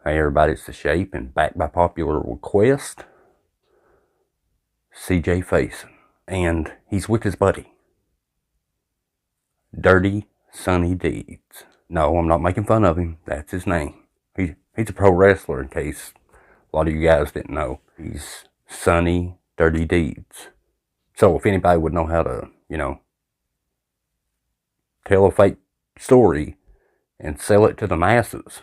Hey everybody, it's The Shape, and back by popular request, CJ Faison. And he's with his buddy, Dirty Sonny Deeds. No, I'm not making fun of him. That's his name. He's a pro wrestler, in case a lot of you guys didn't know. He's Sonny Dirty Deeds. So if anybody would know how to, tell a fake story and sell it to the masses,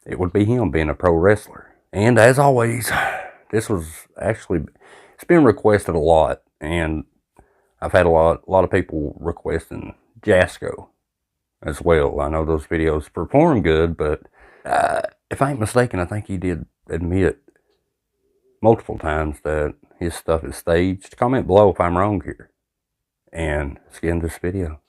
it would be him, being a pro wrestler. And as always, this was actually, it's been requested a lot, and I've had a lot of people requesting Jasco as well. I know those videos perform good, but if I ain't mistaken, I think he did admit multiple times that his stuff is staged. Comment below if I'm wrong here. And let's get into this video.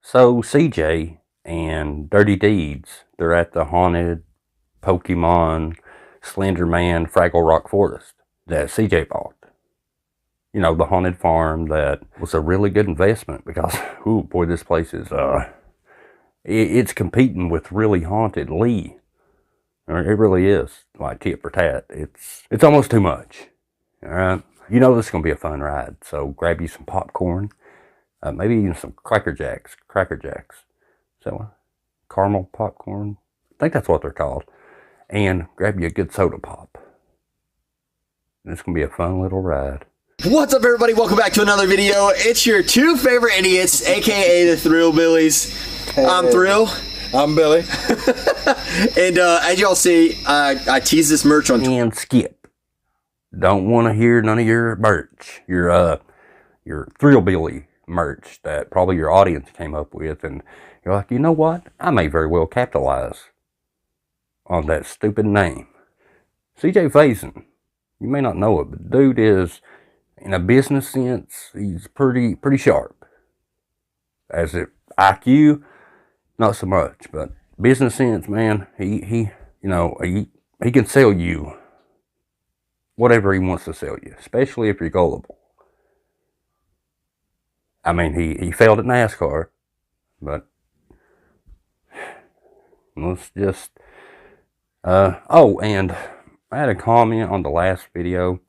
So CJ and Dirty Deeds, they're at the haunted Pokemon Slender Man Fraggle Rock Forest that CJ bought. You know, the haunted farm that was a really good investment because, ooh boy, this place is, it's competing with really haunted Lee. It really is, like tit for tat. It's almost too much, all right? You know this is going to be a fun ride, so grab you some popcorn. Maybe even some Cracker Jacks. So, caramel popcorn. I think that's what they're called. And grab you a good soda pop. It's going to be a fun little ride. What's up, everybody? Welcome back to another video. It's your two favorite idiots, aka the Thrill Billies. Hey, I'm Thrill. I'm Billy. And as y'all see, I tease this merch on And skip. Don't want to hear none of your merch. Your Thrill Billy merch that probably your audience came up with, and you're like, you know what, I may very well capitalize on that stupid name. CJ Faison, you may not know it, but dude is, in a business sense, he's pretty sharp. As if IQ, not so much, but business sense, man, he can sell you whatever he wants to sell you, especially if you're gullible. I mean, he failed at NASCAR, but let's just, oh, and I had a comment on the last video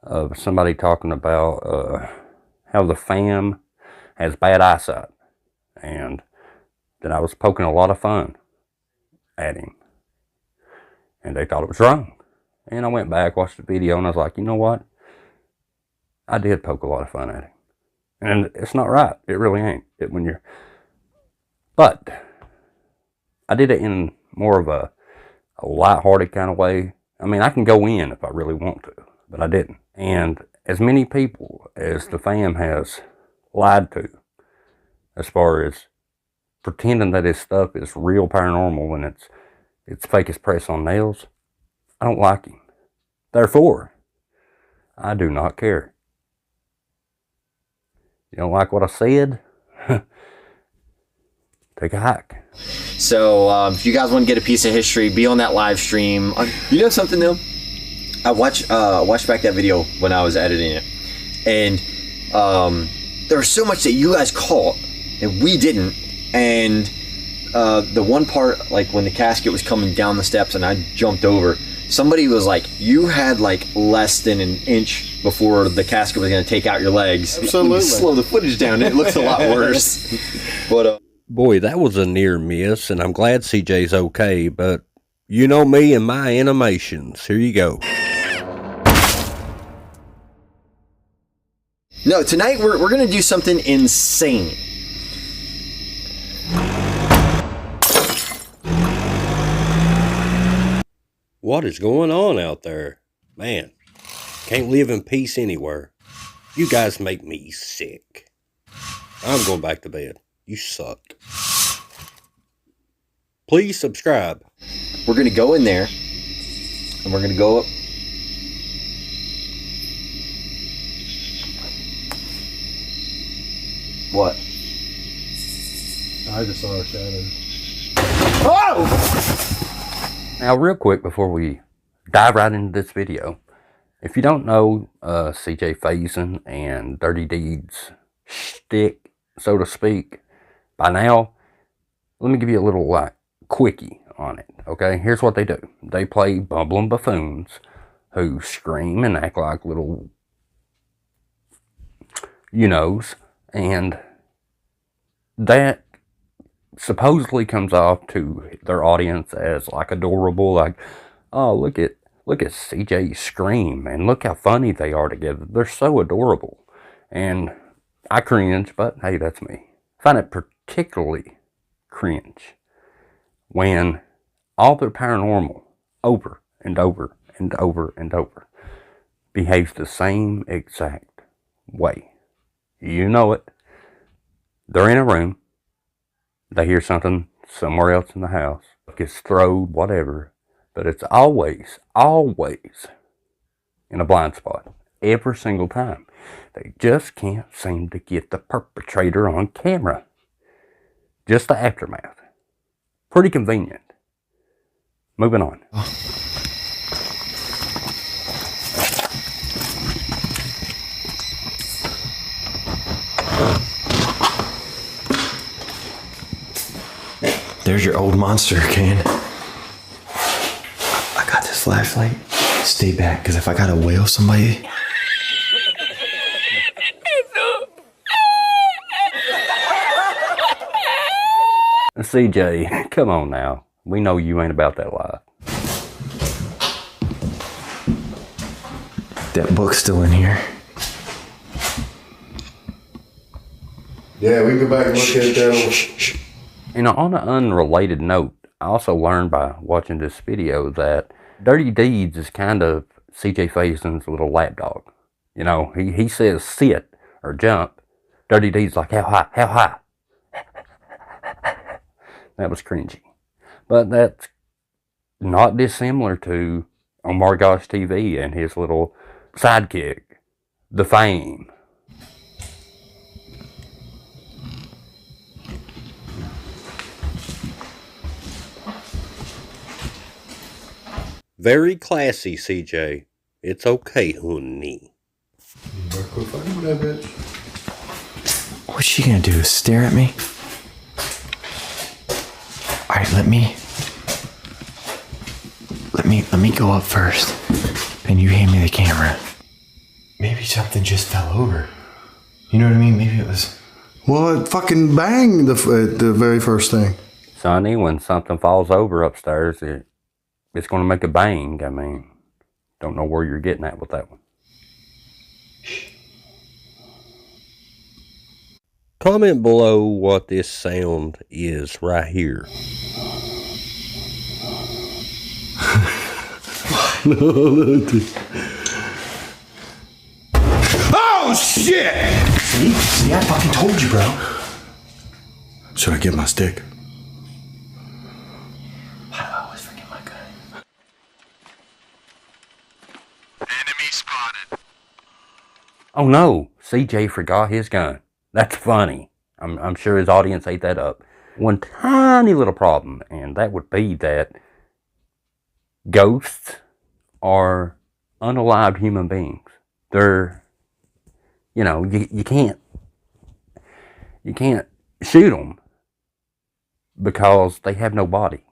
of somebody talking about how the fam has bad eyesight, and that I was poking a lot of fun at him, and they thought it was wrong. And I went back, watched the video, and I was like, you know what, I did poke a lot of fun at him. And it's not right. It really ain't. But I did it in more of a lighthearted kind of way. I mean, I can go in if I really want to, but I didn't. And as many people as the fam has lied to, as far as pretending that his stuff is real paranormal when it's fake as press on nails, I don't like him. Therefore, I do not care. You don't like what I said? Take a hike. So if you guys want to get a piece of history, be on that live stream. You know something though? I watched back that video when I was editing it, and there was so much that you guys caught and we didn't. And the one part, like when the casket was coming down the steps and I jumped over, somebody was like, you had like less than an inch before the casket was going to take out your legs. Absolutely. Slow the footage down. It looks a lot worse. But boy, that was a near miss, and I'm glad CJ's okay, but you know me and my animations. Here you go. No, tonight we're going to do something insane. What is going on out there? Man, can't live in peace anywhere. You guys make me sick. I'm going back to bed. You suck. Please subscribe. We're going to go in there, and we're going to go up. What? I just saw a shadow. Oh! Now, real quick before we dive right into this video, if you don't know CJ Faison and Dirty Deeds shtick, so to speak, by now, let me give you a little like quickie on it. Okay, here's what they do: they play bumbling buffoons who scream and act like little you-knows, and that supposedly comes off to their audience as like adorable, like, oh, look at CJ scream and look how funny they are together. They're so adorable. And I cringe, but hey, that's me. I find it particularly cringe when all their paranormal over and over and over and over behaves the same exact way. You know it. They're in a room. They hear something somewhere else in the house. Gets thrown, whatever. But it's always in a blind spot. Every single time. They just can't seem to get the perpetrator on camera. Just the aftermath. Pretty convenient. Moving on. There's your old monster again. I got this flashlight. Stay back, because if I gotta wail somebody... CJ, come on now. We know you ain't about that life. That book's still in here. Yeah, we can go back and look at that. You know, on an unrelated note, I also learned by watching this video that Dirty Deeds is kind of CJ Faison's little lapdog. You know, he says sit or jump. Dirty Deeds like, how high, how high? That was cringy. But that's not dissimilar to Omar Gosh TV and his little sidekick, The Fame. Very classy, CJ. It's okay, honey. What's she gonna do? Stare at me? Alright, let me go up first. And you hand me the camera. Maybe something just fell over. You know what I mean? Maybe it was... Well, it fucking banged the very first thing. Sonny, when something falls over upstairs, it's going to make a bang. I mean, don't know where you're getting at with that one. Comment below what this sound is right here. Oh, shit! See, I fucking told you, bro. Should I get my stick? Why do I always forget my gun? Enemy spotted. Oh no, CJ forgot his gun. That's funny. I'm sure his audience ate that up. One tiny little problem, and that would be that ghosts are unalived human beings. They're, you know, you can't shoot them because they have no body.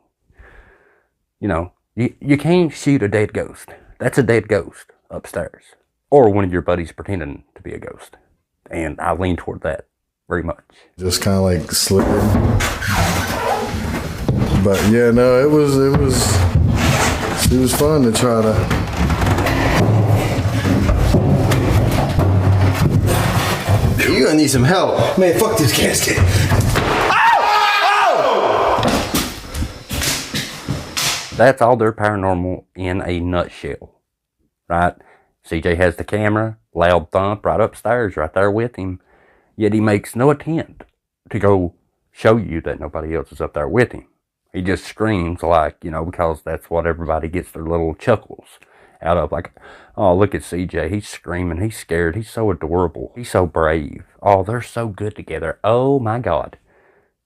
You know, you can't shoot a dead ghost. That's a dead ghost upstairs. Or one of your buddies pretending to be a ghost. And I lean toward that very much. Just kind of like slipping. But yeah, no, it was fun to try to. You're gonna need some help. Man, fuck this casket. That's all their paranormal in a nutshell, right? CJ has the camera, loud thump right upstairs, right there with him. Yet he makes no attempt to go show you that nobody else is up there with him. He just screams like, you know, because that's what everybody gets their little chuckles out of. Like, oh, look at CJ. He's screaming. He's scared. He's so adorable. He's so brave. Oh, they're so good together. Oh, my God.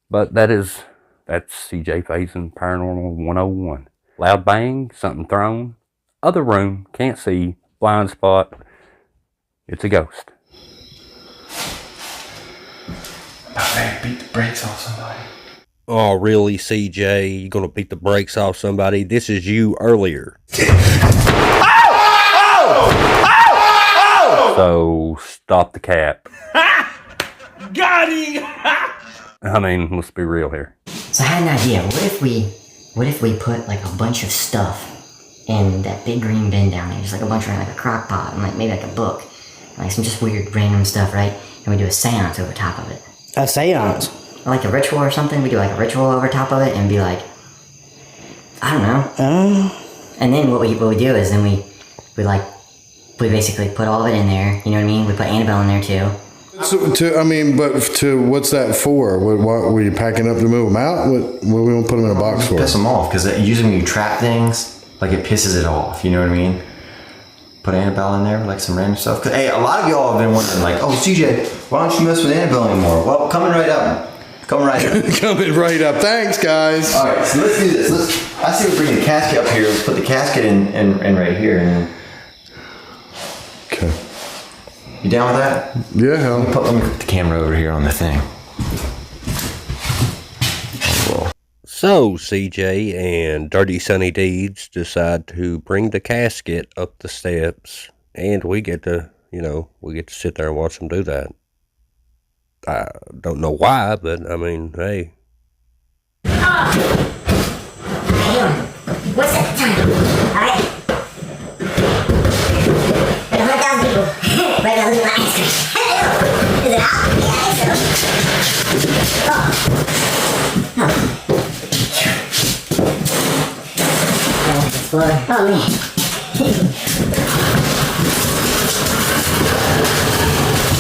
But that's CJ Faison Paranormal 101. Loud bang, something thrown. Other room, can't see, blind spot. It's a ghost. Oh man, beat the brakes off somebody. Oh, really, CJ? You gonna beat the brakes off somebody? This is you earlier. So, stop the cap. Got him! I mean, let's be real here. So I had an idea. What if we put like a bunch of stuff in that big green bin down there, just like a bunch of like a crock pot and like maybe like a book, and like some just weird random stuff, right? And we do a seance over top of it. A seance? Or like a ritual or something. We do like a ritual over top of it and be like, I don't know. And then what we do is then we basically put all of it in there. You know what I mean? We put Annabelle in there too. So, what's that for? What were you packing up to move them out? What we gonna put them in a box for? Piss them off, because usually when you trap things, like it pisses it off. You know what I mean? Put Annabelle in there, like some random stuff. Cause, hey, a lot of y'all have been wondering, like, oh, CJ, why don't you mess with Annabelle anymore? Well, coming right up. Coming right up. Coming right up. Thanks, guys. All right, so let's do this. I say we bring the casket up here. Let's put the casket in right here. And then... Okay. You down with that? Yeah. Let me put the camera over here on the thing. So, CJ and Dirty Sonny Deeds decide to bring the casket up the steps, and we get to sit there and watch them do that. I don't know why, but I mean, hey. How you doing? What's that time? Alright? 100,000 people. Right now, losing my ice cream. Is it out? Yeah, I think so. Oh, man.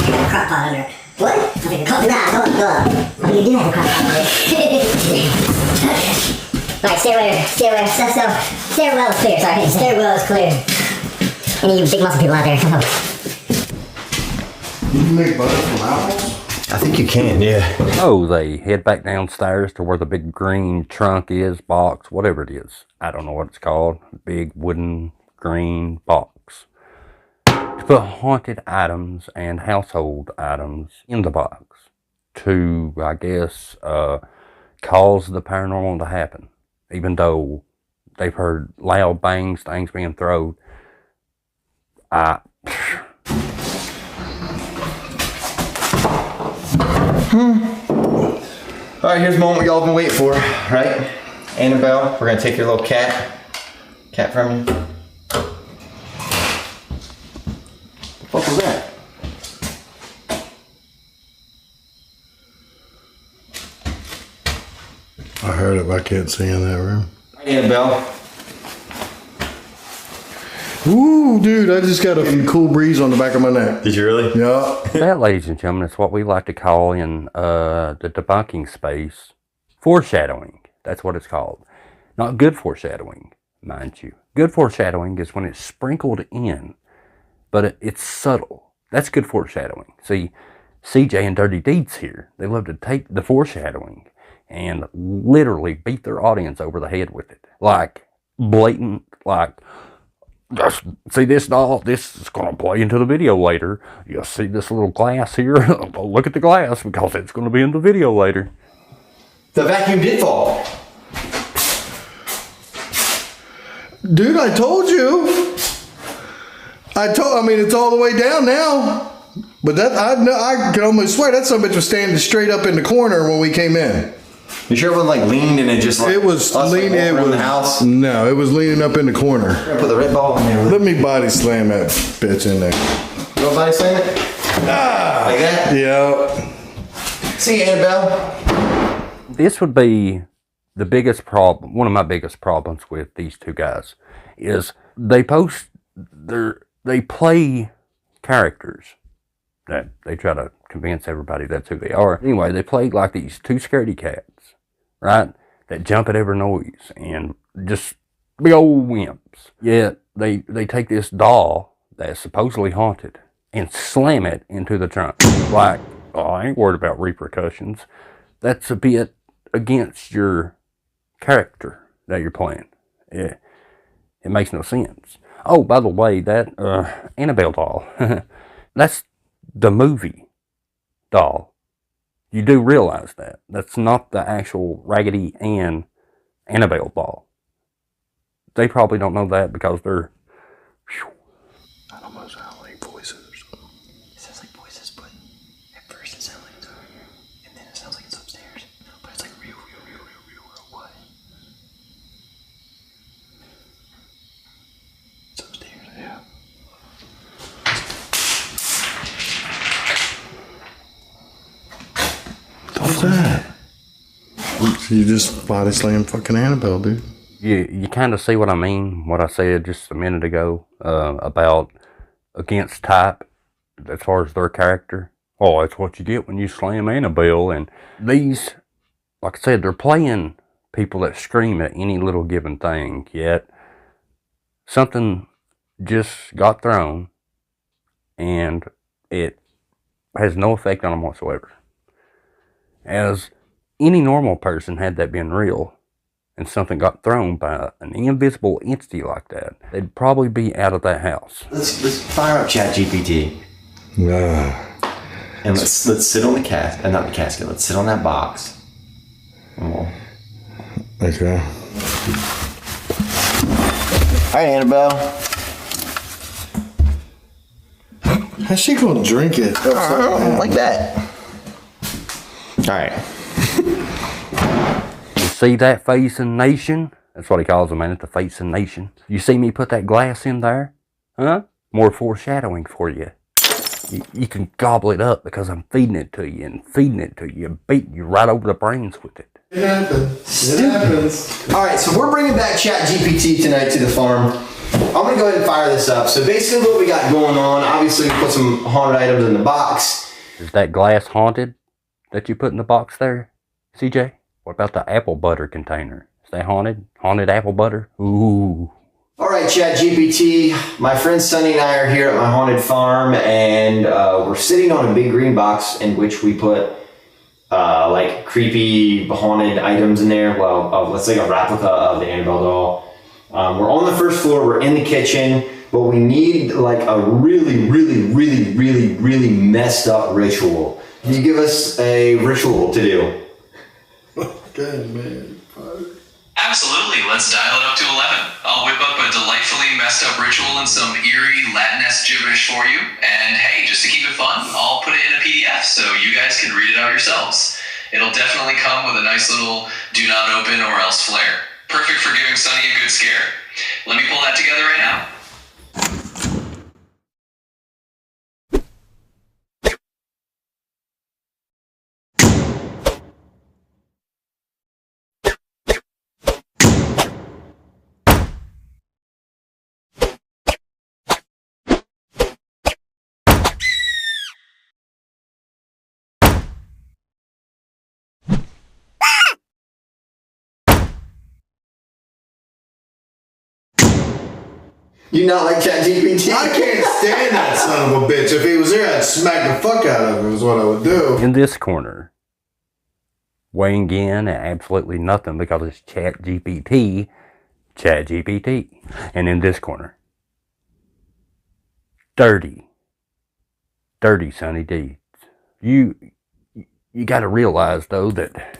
I got a crock pot under it. What? I think a crock pot. Nah, go on. Oh, you do have a crock pot under it. Alright, stairwell is clear, sorry. Stairwell is clear. Any of you big muscle people out there, come over. You can make butter from apples? I think you can, yeah. Oh, they head back downstairs to where the big green trunk is, box, whatever it is. I don't know what it's called. Big wooden green box. To put haunted items and household items in the box. To, I guess, cause the paranormal to happen. Even though they've heard loud bangs, things being thrown. Alright, here's the moment y'all been waiting for, right? Annabelle, we're gonna take your little cat from you. What was that? I heard it, but I can't see in that room. Annabelle. Ooh, dude, I just got a cool breeze on the back of my neck. Did you really? Yeah. That, ladies and gentlemen, is what we like to call in the debunking space foreshadowing. That's what it's called. Not good foreshadowing, mind you. Good foreshadowing is when it's sprinkled in, but it's subtle. That's good foreshadowing. See, CJ and Dirty Deeds here, they love to take the foreshadowing and literally beat their audience over the head with it. Like, blatant, like, just see this doll, this is going to play into the video later. You'll see this little glass here. Look at the glass because it's going to be in the video later. The vacuum did fall. Dude, I told you. I mean, it's all the way down now. But that, I can almost swear that son of a bitch was standing straight up in the corner when we came in. You sure it wasn't like leaned and it just like... It was leaning in the house? No, it was leaning up in the corner. Put the red ball in there. Let me body slam that bitch in there. You want body slam it? Ah! Like that? Yeah. See you, Annabelle. This would be the biggest problem, one of my biggest problems with these two guys, is they play characters that they try to convince everybody that's who they are. Anyway, they play like these two scaredy cats, right? That jump at every noise and just big old wimps. Yet they take this doll that's supposedly haunted and slam it into the trunk. Like, oh, I ain't worried about repercussions. That's a bit against your character that you're playing. It makes no sense. Oh, by the way, that Annabelle doll, that's the movie doll. You do realize that. That's not the actual Raggedy Ann Annabelle doll. They probably don't know that because they're... I don't know, sound like voices. It sounds like voices, but at first it sounds like it's over here, and then it sounds like it's upstairs. But it's like real quiet. It's upstairs, Yeah. What's that? You just body slam fucking Annabelle, dude. You kind of see what I mean, what I said just a minute ago about against type as far as their character. Oh, that's what you get when you slam Annabelle. And these, like I said, they're playing people that scream at any little given thing, yet something just got thrown and it has no effect on them whatsoever. As any normal person, had that been real, and something got thrown by an invisible entity like that, they'd probably be out of that house. Let's fire up ChatGPT. And let's sit on the not the casket. Let's sit on that box. Okay. All right, Annabelle. How's she gonna drink it? Like that. All right. You see that Faison Nation? That's what he calls them, man. It's the Faison Nation. You see me put that glass in there? Huh? More foreshadowing for you. You can gobble it up because I'm feeding it to you and feeding it to you and beating you right over the brains with it. It happens. It happens. All right, so we're bringing back ChatGPT tonight to the farm. I'm gonna go ahead and fire this up. So basically, what we got going on, obviously, we put some haunted items in the box. Is that glass haunted that you put in the box there, CJ? What about the apple butter container? Is that haunted? Haunted apple butter? Ooh. All right, ChatGPT. My friend Sonny and I are here at my haunted farm, and we're sitting on a big green box in which we put like creepy haunted items in there. Well, let's say a replica of the Annabelle doll. We're on the first floor. We're in the kitchen, but we need like a really messed up ritual. Can you give us a ritual to do? Good man. Absolutely, let's dial it up to 11. I'll whip up a delightfully messed up ritual and some eerie Latinx gibberish for you. And hey, just to keep it fun, I'll put it in a PDF so you guys can read it out yourselves. It'll definitely come with a nice little do not open or else flare. Perfect for giving Sonny a good scare. Let me pull that together right now. You not like ChatGPT? I can't stand that son of a bitch. If he was here, I'd smack the fuck out of him, is what I would do. In this corner, weighing in at absolutely nothing because it's ChatGPT. And in this corner, dirty Sonny Deeds. You got to realize though that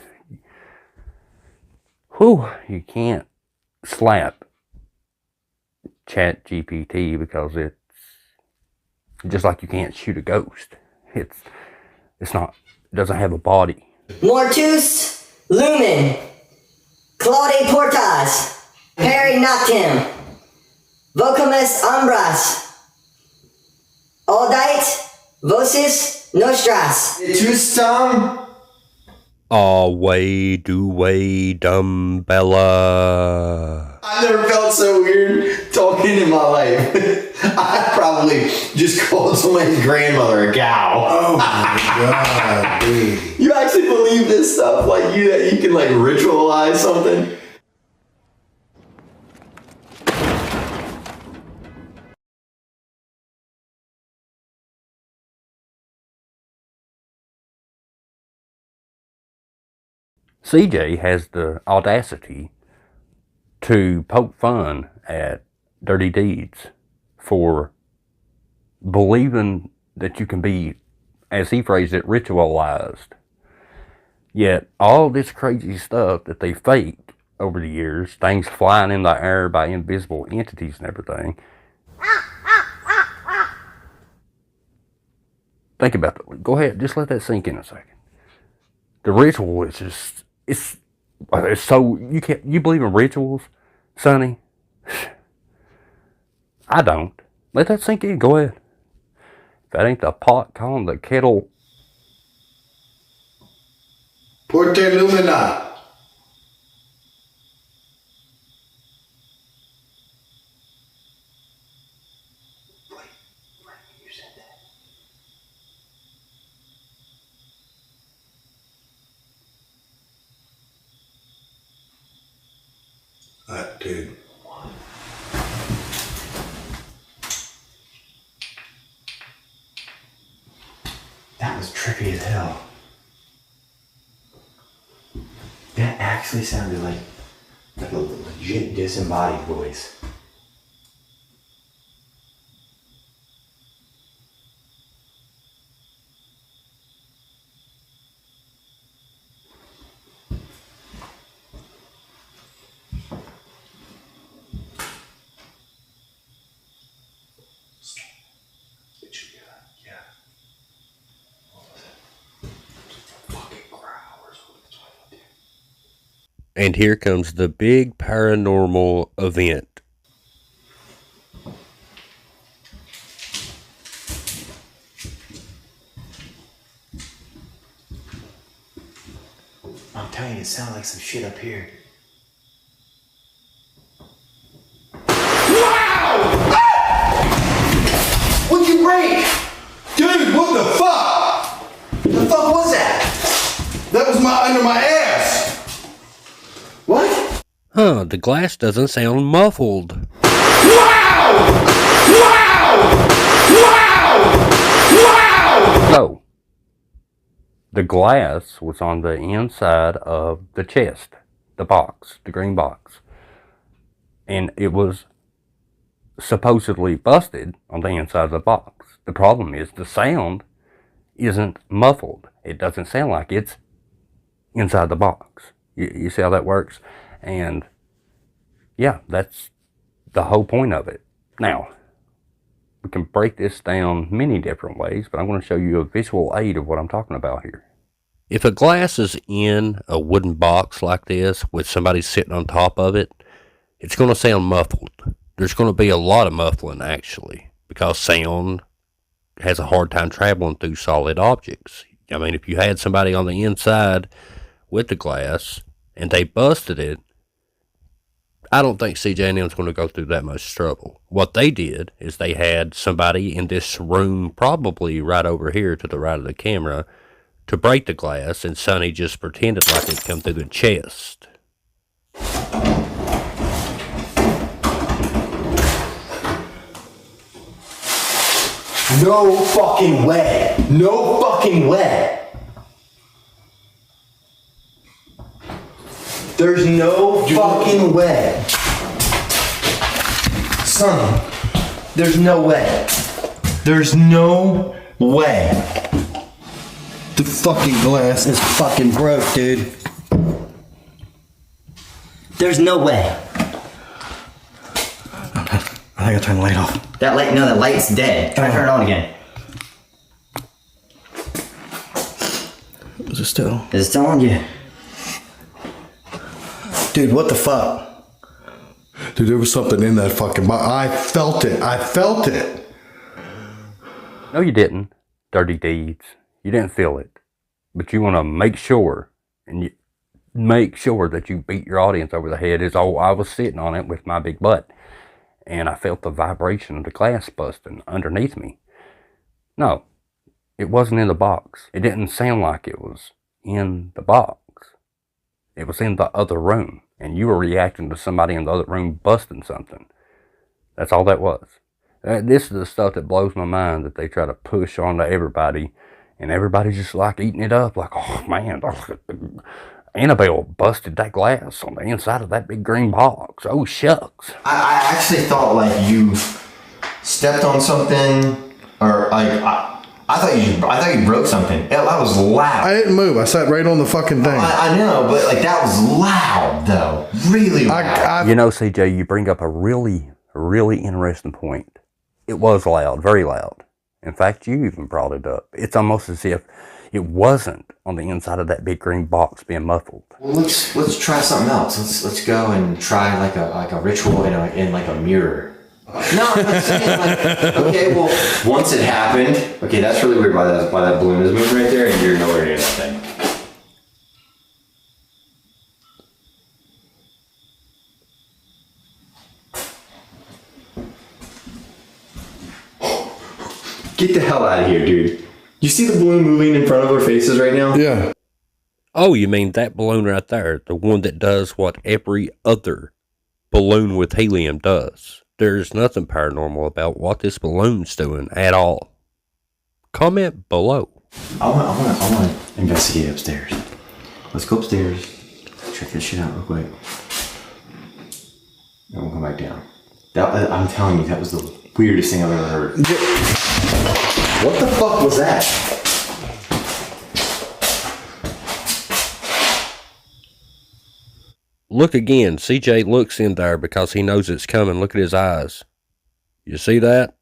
you can't slap ChatGPT because it's just like you can't shoot a ghost. It doesn't have a body. Mortus lumen, claude portas, peri noctem, vocamus umbras, audite vocis nostras. Tustum. Away, do way, dumbella. I've never felt so weird talking in my life. I probably just called somebody's grandmother a cow. Oh my god, dude. You actually believe this stuff? Like you can like ritualize something? CJ has the audacity to poke fun at Dirty Deeds for believing that you can be, as he phrased it, ritualized. Yet all this crazy stuff that they faked over the years, things flying in the air by invisible entities and everything. Think about that. Go ahead, just let that sink in a second. The ritual is just, it's so, you believe in rituals, Sonny? I don't. Let that sink in, go ahead. If that ain't the pot calling the kettle. Porte Lumina. Dude. That was trippy as hell. That actually sounded like a legit disembodied voice. And here comes the big paranormal event. I'm telling you, it sounded like some shit up here. Wow! What'd you break? Dude, what the fuck? The fuck was that? That was under my ass. What? Huh, the glass doesn't sound muffled. Wow! Wow! Wow! Wow! So, the glass was on the inside of the chest, the box, the green box. And it was supposedly busted on the inside of the box. The problem is the sound isn't muffled. It doesn't sound like it's inside the box. You see how that works? And yeah, that's the whole point of it. Now, we can break this down many different ways, but I'm going to show you a visual aid of what I'm talking about here. If a glass is in a wooden box like this with somebody sitting on top of it, it's going to sound muffled. There's going to be a lot of muffling actually, because sound has a hard time traveling through solid objects. I mean, if you had somebody on the inside with the glass and they busted it, I don't think CJ and them's going to go through that much trouble. What they did is they had somebody in this room, probably right over here to the right of the camera, to break the glass, and Sonny just pretended like it come through the chest. No fucking way. No fucking way. There's no fucking way. Sonny, there's no way. There's no way. The fucking glass is fucking broke, dude. There's no way. I think I turned the light off. That light's dead. Try to turn it on again. Is it still? Is it still on? Yeah. Dude, what the fuck? Dude, there was something in that fucking box. I felt it. I felt it. No, you didn't. Dirty Deeds. You didn't feel it. But you want to make sure, and you make sure that you beat your audience over the head. Is, oh, I was sitting on it with my big butt, and I felt the vibration of the glass busting underneath me. No, it wasn't in the box. It didn't sound like it was in the box. It was in the other room, and you were reacting to somebody in the other room busting something. That's all that was. This is the stuff that blows my mind, that they try to push onto everybody, and everybody's just like eating it up, like, oh man, Annabelle busted that glass on the inside of that big green box. Oh, shucks. I actually thought like you stepped on something, or like I thought you broke something. That was loud. I didn't move. I sat right on the fucking thing. I know, but like that was loud though. Really loud. You know, CJ, you bring up a really interesting point. It was loud, very loud. In fact, you even brought it up. It's almost as if it wasn't on the inside of that big green box being muffled. Well, let's try something else. Let's go and try like a ritual in like a mirror. No, I'm not saying like, okay, well, once it happened, okay, that's really weird why that balloon is moving right there and you're nowhere near that thing. Get the hell out of here, dude. You see the balloon moving in front of our faces right now? Yeah. Oh, you mean that balloon right there, the one that does what every other balloon with helium does. There's nothing paranormal about what this balloon's doing at all. Comment below. I want to investigate upstairs. Let's go upstairs. Check this shit out real quick. And we'll come back down. I'm telling you, that was the weirdest thing I've ever heard. What the fuck was that? Look again. CJ looks in there because he knows it's coming. Look at his eyes. You see that?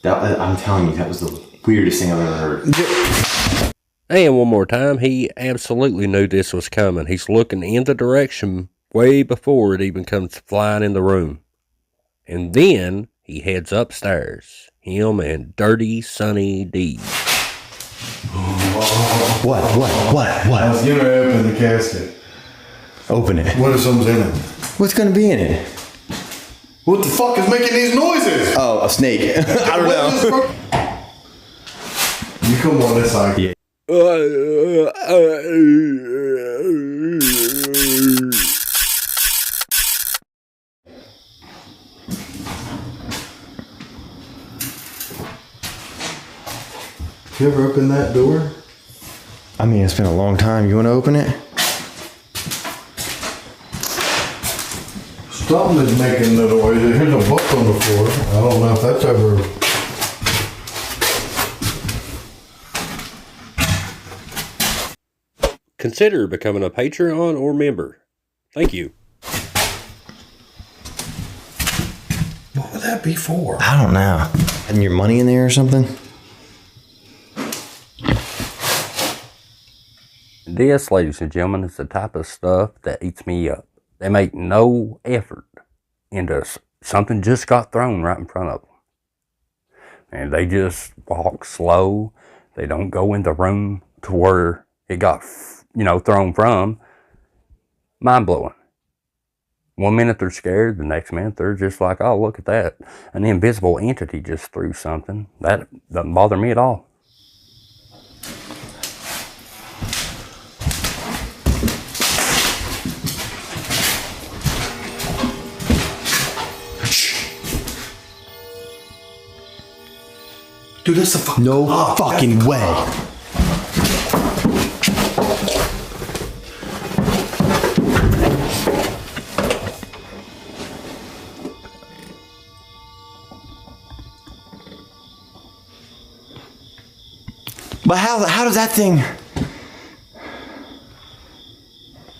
I'm telling you, that was the weirdest thing I've ever heard. And one more time, he absolutely knew this was coming. He's looking in the direction way before it even comes flying in the room. And then he heads upstairs. Him and Dirty Sonny D. What? I was getting ready to open the casket. Open it. What if something's in it? What's gonna be in it? What the fuck is making these noises? Oh, a snake. I don't know. You come on this side. Yeah. You ever open that door? I mean, it's been a long time. You want to open it? Something is making the noise. Here's a book on the floor. I don't know if that's ever... Consider becoming a Patreon or member. Thank you. What would that be for? I don't know. Having your money in there or something? This, ladies and gentlemen, is the type of stuff that eats me up. They make no effort into something just got thrown right in front of them. And they just walk slow. They don't go in the room to where it got, thrown from. Mind-blowing. One minute they're scared, the next minute they're just like, oh, look at that. An invisible entity just threw something. That doesn't bother me at all. Dude, that's the fuck. No fucking way. But how does that thing...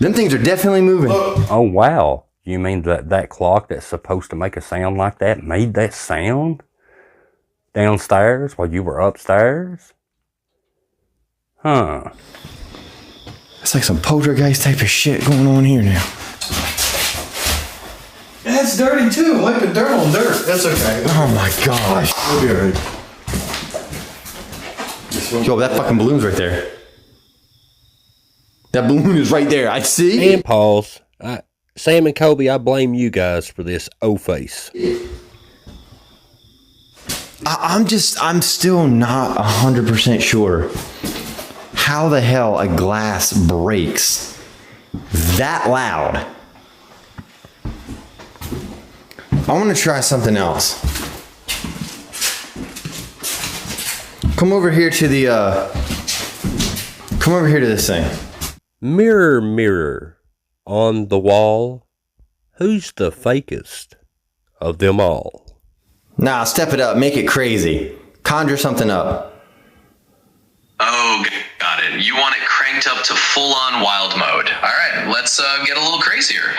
Them things are definitely moving. Oh, wow. You mean that clock that's supposed to make a sound like that made that sound? Downstairs while you were upstairs? Huh. It's like some poltergeist type of shit going on here now. That's dirty too. I'm wiping dirt on dirt. That's okay. Oh my gosh. We'll be alright. Yo, that fucking balloon's right there. That balloon is right there. I see. And pause. Sam and Kobe, I blame you guys for this O-face. I'm still not 100% sure how the hell a glass breaks that loud. I want to try something else. Come over here to the, come over here to this thing. Mirror, mirror on the wall, who's the fakest of them all? Nah, step it up. Make it crazy. Conjure something up. Oh, got it. You want it cranked up to full-on wild mode. All right, let's get a little crazier.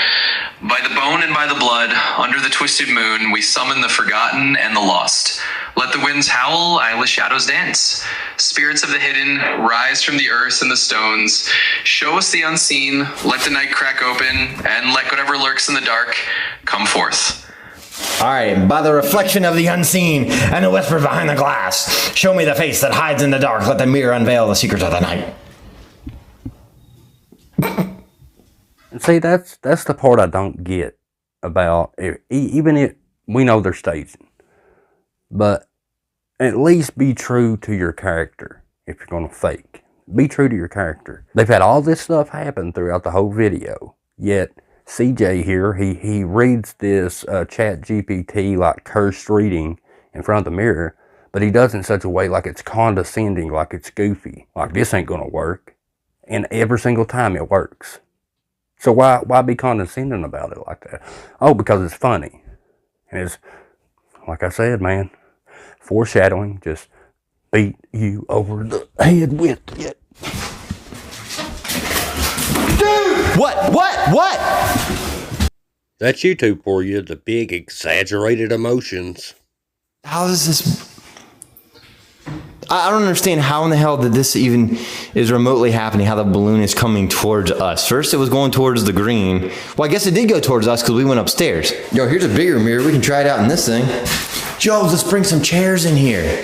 By the bone and by the blood, under the twisted moon, we summon the forgotten and the lost. Let the winds howl, eyeless shadows dance. Spirits of the hidden, rise from the earth and the stones. Show us the unseen, let the night crack open, and let whatever lurks in the dark come forth. All right, by the reflection of the unseen and the whisper behind the glass, show me the face that hides in the dark. Let the mirror unveil the secrets of the night. And see, that's the part I don't get about it. Even if we know they're staging, but at least be true to your character. If you're going to fake, be true to your character. They've had all this stuff happen throughout the whole video, yet CJ here, he reads this chat GPT like cursed reading in front of the mirror, but he does it in such a way like it's condescending, like it's goofy, like this ain't gonna work. And every single time it works. So why be condescending about it like that? Oh, because it's funny. And it's, like I said, man, foreshadowing, just beat you over the head with it. Dude! What? That's YouTube for you, the big exaggerated emotions. How is this? I don't understand how in the hell did this even is remotely happening, how the balloon is coming towards us. First it was going towards the green. Well, I guess it did go towards us because we went upstairs. Yo, here's a bigger mirror. We can try it out in this thing. Joe, let's bring some chairs in here.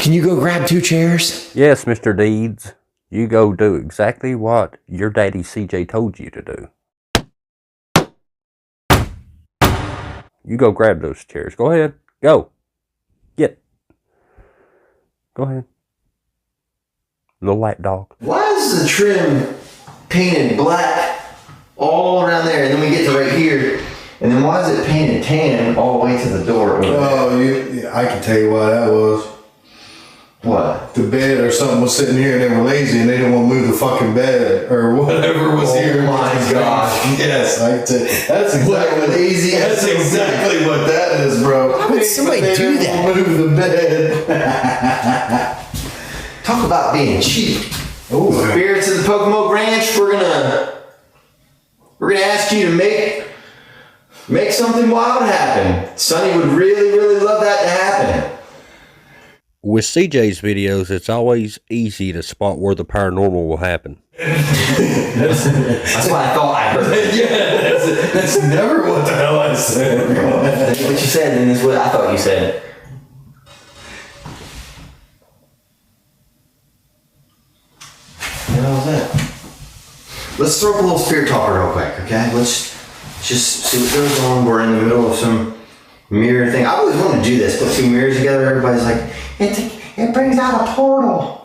Can you go grab 2 chairs? Yes, Mr. Deeds. You go do exactly what your daddy CJ told you to do. You go grab those chairs. Go ahead. Go. Get. Go ahead. Little light dog. Why is the trim painted black all around there, and then we get to right here, and then why is it painted tan all the way to the door? Oh, yeah, I can tell you why that was. What? The bed or something was sitting here and they were lazy and they didn't want to move the fucking bed or whatever was here. Oh my gosh. Yes, I can tell you. That's exactly lazy. That's exactly what that is, bro. How would somebody do that? Move the bed. Talk about being cheap. Oh, Spirits of the Pocomoke Ranch, we're gonna ask you to make something wild happen. Sonny would really love that to happen. With CJ's videos, it's always easy to spot where the paranormal will happen. That's what I thought I heard. yeah, that's never what the hell I said. That's what you said, and that's what I thought you said. What the hell was that? Let's throw up a little spirit talker real quick, okay? Let's just see what goes on. We're in the middle of some mirror thing. I always wanted to do this, put 2 mirrors together. Everybody's like, it brings out a portal.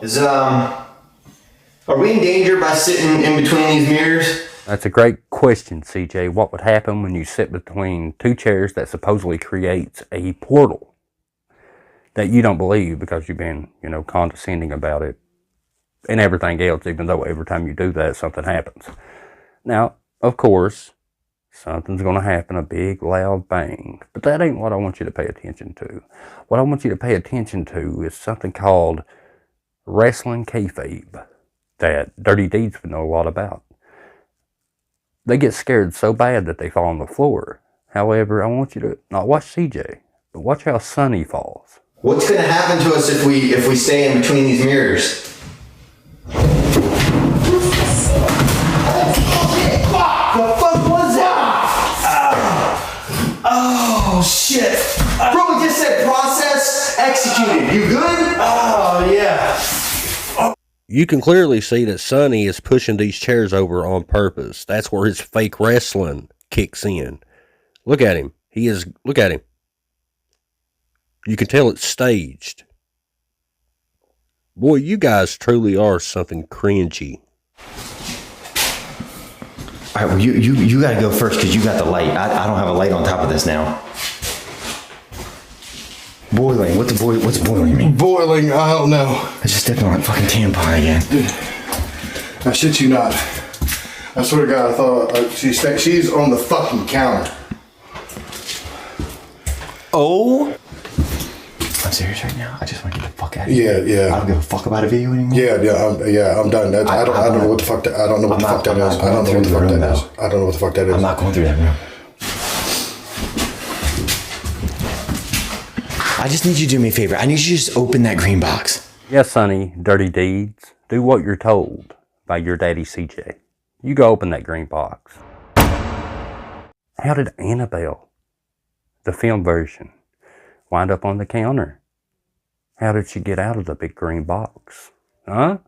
Are we in danger by sitting in between these mirrors? That's a great question, CJ. What would happen when you sit between 2 chairs that supposedly creates a portal that you don't believe because you've been, condescending about it and everything else, even though every time you do that, something happens. Now, of course, something's going to happen, a big, loud bang. But that ain't what I want you to pay attention to. What I want you to pay attention to is something called wrestling kayfabe that Dirty Deeds would know a lot about. They get scared so bad that they fall on the floor. However, I want you to not watch CJ, but watch how Sonny falls. What's going to happen to us if we stay in between these mirrors? Oh, shit. Bro, we just said process executed. You good? Oh, yeah. You can clearly see that Sonny is pushing these chairs over on purpose. That's where his fake wrestling kicks in. Look at him. Look at him. You can tell it's staged. Boy, you guys truly are something cringy. All right, well, you got to go first because you got the light. I don't have a light on top of this now. Boiling. What's boiling mean? Boiling, I don't know. I just stepped on a fucking tampon again. I shit you not. I swear to God, I thought she's on the fucking counter. Oh. I'm serious right now. I just want to get the fuck out of here. Yeah. I don't give a fuck about a video anymore. I'm done. I don't know what the fuck that. I don't know what the fuck that is. I don't know what the fuck that is. I don't know what the fuck that is. I'm not going through that room. I just need you to do me a favor. I need you to just open that green box. Yes, Sonny, dirty deeds. Do what you're told by your daddy CJ. You go open that green box. How did Annabelle, the film version, wind up on the counter? How did she get out of the big green box? Huh?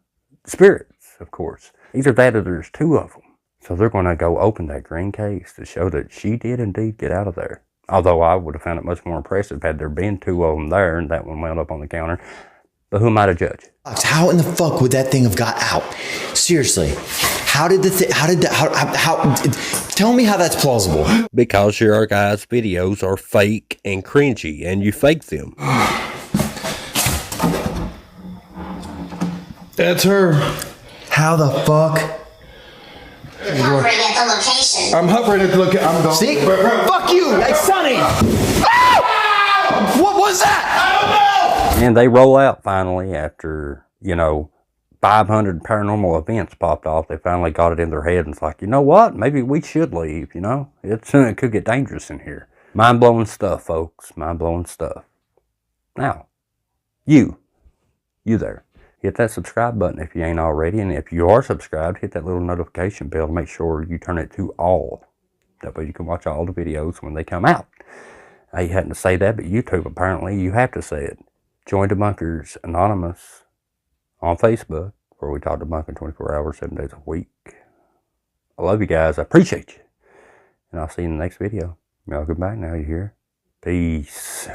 Spirits, of course. Either that or there's two of them. So they're going to go open that green case to show that she did indeed get out of there. Although I would have found it much more impressive had there been two of them there and that one wound up on the counter. But who am I to judge? How in the fuck would that thing have got out? Seriously. How tell me how that's plausible. Because your guys' videos are fake and cringy and you fake them. That's her. How the fuck? Hovering at the location. I'm hovering at the location. I'm going. See? Fuck you! Like Sonny! Ah! What was that? I don't know! And they roll out finally after, 500 paranormal events popped off. They finally got it in their head and it's like, you know what? Maybe we should leave, it could get dangerous in here. Mind-blowing stuff, folks. Mind-blowing stuff. Now, you there. Hit that subscribe button if you ain't already. And if you are subscribed, hit that little notification bell to make sure you turn it to all. That way you can watch all the videos when they come out. I hadn't to say that, but YouTube, apparently, you have to say it. Join Debunkers Anonymous on Facebook, where we talk debunking 24 hours, 7 days a week. I love you guys. I appreciate you. And I'll see you in the next video. Y'all goodbye now, you hear? Peace.